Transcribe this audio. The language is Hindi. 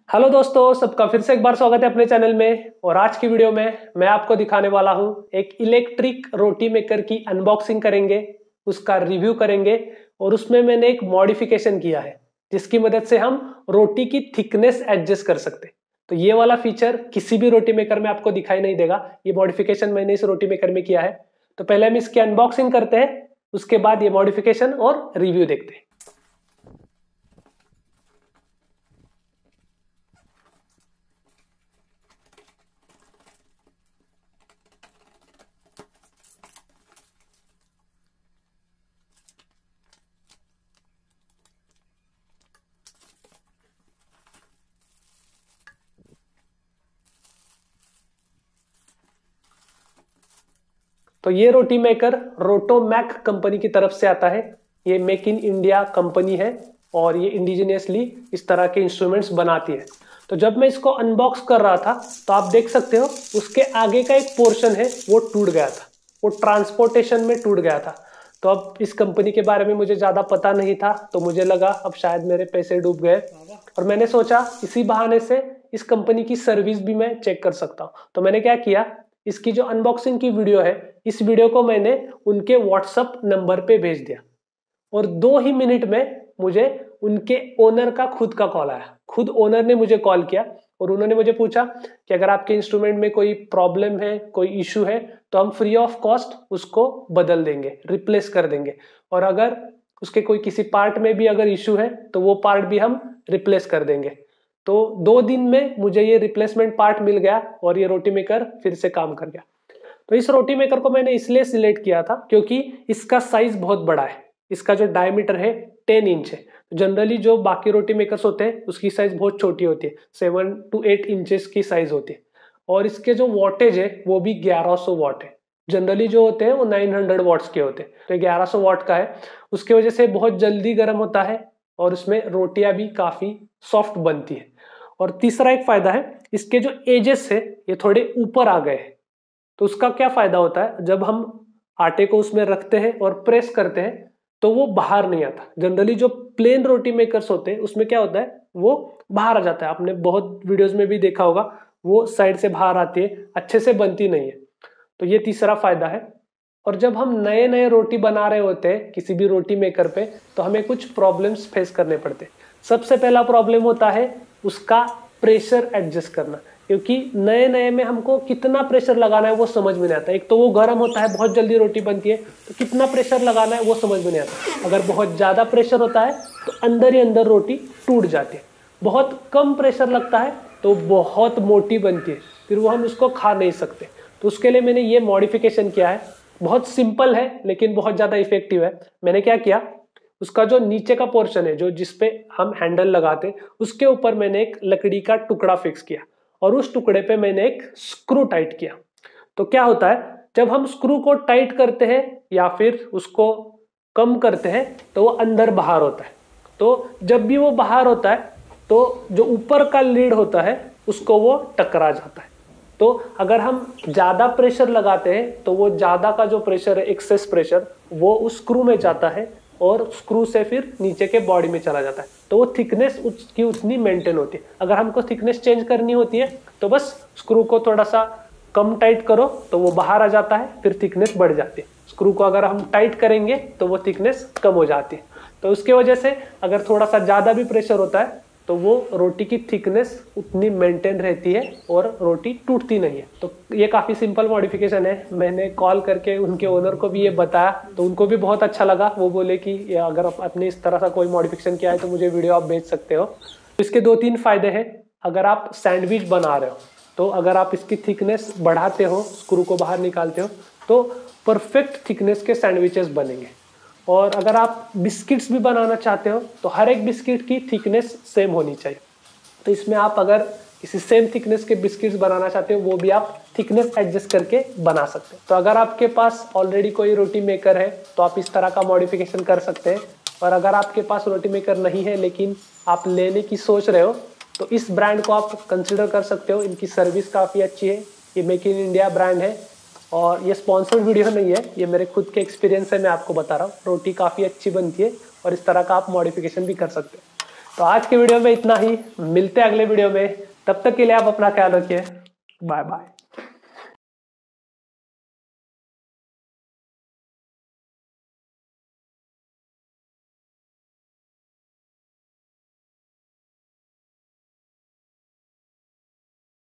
हेलो दोस्तों, सबका फिर से एक बार स्वागत है अपने चैनल में। और आज की वीडियो में मैं आपको दिखाने वाला हूं एक इलेक्ट्रिक रोटी मेकर की अनबॉक्सिंग करेंगे, उसका रिव्यू करेंगे और उसमें मैंने एक मॉडिफिकेशन किया है जिसकी मदद से हम रोटी की थिकनेस एडजस्ट कर सकते हैं। तो ये वाला फीचर किसी भी रोटी मेकर में आपको दिखाई नहीं देगा। ये मॉडिफिकेशन मैंने इस रोटी मेकर में किया है। तो पहले हम इसकी अनबॉक्सिंग करते हैं, उसके बाद ये मॉडिफिकेशन और रिव्यू देखते हैं। तो ये रोटी मेकर रोटोमैक कंपनी की तरफ से आता है। ये मेक इन इंडिया कंपनी है और ये इंडिजिनियसली इस तरह के इंस्ट्रूमेंट्स बनाती है। तो जब मैं इसको अनबॉक्स कर रहा था तो आप देख सकते हो उसके आगे का एक पोर्शन है वो टूट गया था, वो ट्रांसपोर्टेशन में टूट गया था। तो अब इस कंपनी के बारे में मुझे ज़्यादा पता नहीं था, तो मुझे लगा अब शायद मेरे पैसे डूब गए और मैंने सोचा इसी बहाने से इस कंपनी की सर्विस भी मैं चेक कर सकता हूँ। तो मैंने क्या किया, इसकी जो अनबॉक्सिंग की वीडियो है इस वीडियो को मैंने उनके व्हाट्सएप नंबर पे भेज दिया और 2 ही मिनट में मुझे उनके ओनर का खुद का कॉल आया। खुद ओनर ने मुझे कॉल किया और उन्होंने मुझे पूछा कि अगर आपके इंस्ट्रूमेंट में कोई प्रॉब्लम है, कोई इशू है तो हम फ्री ऑफ कॉस्ट उसको बदल देंगे, रिप्लेस कर देंगे। और अगर उसके कोई किसी पार्ट में भी अगर इशू है तो वो पार्ट भी हम रिप्लेस कर देंगे। तो 2 दिन में मुझे ये रिप्लेसमेंट पार्ट मिल गया और ये रोटी मेकर फिर से काम कर गया। तो इस रोटी मेकर को मैंने इसलिए सिलेक्ट किया था क्योंकि इसका साइज बहुत बड़ा है। इसका जो डायमीटर है 10 इंच है। जनरली जो बाकी रोटी मेकर्स होते हैं उसकी साइज बहुत छोटी होती है, 7 to 8 इंचेस की साइज होती है। और इसके जो वॉटेज है वो भी 1100 वॉट है। जनरली जो होते हैं वो 900 वॉट्स के होते हैं, तो 1100 वॉट का है। उसकी वजह से बहुत जल्दी गर्म होता है और उसमें रोटियां भी काफी सॉफ्ट बनती है। और तीसरा एक फायदा है, इसके जो एजेस है ये थोड़े ऊपर आ गए हैं। तो उसका क्या फायदा होता है, जब हम आटे को उसमें रखते हैं और प्रेस करते हैं तो वो बाहर नहीं आता। जनरली जो प्लेन रोटी मेकर्स होते हैं उसमें क्या होता है, वो बाहर आ जाता है। आपने बहुत वीडियोस में भी देखा होगा, वो साइड से बाहर आती है, अच्छे से बनती नहीं है। तो ये तीसरा फायदा है। और जब हम नए नए रोटी बना रहे होते हैं किसी भी रोटी मेकर पे तो हमें कुछ प्रॉब्लम्स फेस करने पड़ते हैं। सबसे पहला प्रॉब्लम होता है उसका प्रेशर एडजस्ट करना, क्योंकि नए नए में हमको कितना प्रेशर लगाना है वो समझ में नहीं आता। एक तो वो गर्म होता है, बहुत जल्दी रोटी बनती है, तो कितना प्रेशर लगाना है वो समझ में नहीं आता। अगर बहुत ज़्यादा प्रेशर होता है तो अंदर ही अंदर रोटी टूट जाती है। बहुत कम प्रेशर लगता है तो बहुत मोटी बनती है, फिर वो हम उसको खा नहीं सकते। तो उसके लिए मैंने ये मॉडिफिकेशन किया है। बहुत सिंपल है लेकिन बहुत ज़्यादा इफेक्टिव है। मैंने क्या किया, उसका जो नीचे का पोर्शन है, जो जिसपे हम हैंडल लगाते, उसके ऊपर मैंने एक लकड़ी का टुकड़ा फिक्स किया और उस टुकड़े पे मैंने एक स्क्रू टाइट किया। तो क्या होता है, जब हम स्क्रू को टाइट करते हैं या फिर उसको कम करते हैं तो वो अंदर बाहर होता है। तो जब भी वो बाहर होता है तो जो ऊपर का लीड होता है उसको वो टकरा जाता है। तो अगर हम ज़्यादा प्रेशर लगाते हैं तो वो ज़्यादा का जो प्रेशर है, एक्सेस प्रेशर, वो उस स्क्रू में जाता है और स्क्रू से फिर नीचे के बॉडी में चला जाता है। तो वो थिकनेस उसकी उतनी मेंटेन होती है। अगर हमको थिकनेस चेंज करनी होती है तो बस स्क्रू को थोड़ा सा कम टाइट करो तो वो बाहर आ जाता है, फिर थिकनेस बढ़ जाती है। स्क्रू को अगर हम टाइट करेंगे तो वो थिकनेस कम हो जाती है। तो उसके वजह से अगर थोड़ा सा ज़्यादा भी प्रेशर होता है तो वो रोटी की थिकनेस उतनी मेंटेन रहती है और रोटी टूटती नहीं है। तो ये काफ़ी सिंपल मॉडिफिकेशन है। मैंने कॉल करके उनके ओनर को भी ये बताया तो उनको भी बहुत अच्छा लगा। वो बोले कि अगर आपने इस तरह का कोई मॉडिफिकेशन किया है तो मुझे वीडियो आप भेज सकते हो। इसके 2-3 फायदे हैं। अगर आप सैंडविच बना रहे हो तो अगर आप इसकी थिकनेस बढ़ाते हो, स्क्रू को बाहर निकालते हो, तो परफेक्ट थिकनेस के सैंडविचेस बनेंगे। और अगर आप बिस्किट्स भी बनाना चाहते हो तो हर एक बिस्किट की थिकनेस सेम होनी चाहिए। तो इसमें आप अगर किसी सेम थिकनेस के बिस्किट्स बनाना चाहते हो वो भी आप थिकनेस एडजस्ट करके बना सकते हैं। तो अगर आपके पास ऑलरेडी कोई रोटी मेकर है तो आप इस तरह का मॉडिफिकेशन कर सकते हैं। और अगर आपके पास रोटी मेकर नहीं है लेकिन आप लेने की सोच रहे हो तो इस ब्रांड को आप कंसिडर कर सकते हो। इनकी सर्विस काफ़ी अच्छी है। ये मेक इन इंडिया ब्रांड है और ये स्पॉन्सर्ड वीडियो नहीं है, ये मेरे खुद के एक्सपीरियंस से मैं आपको बता रहा हूँ। रोटी काफ़ी अच्छी बनती है और इस तरह का आप मॉडिफिकेशन भी कर सकते हैं। तो आज के वीडियो में इतना ही, मिलते हैं अगले वीडियो में। तब तक के लिए आप अपना ख्याल रखिए। Bye bye.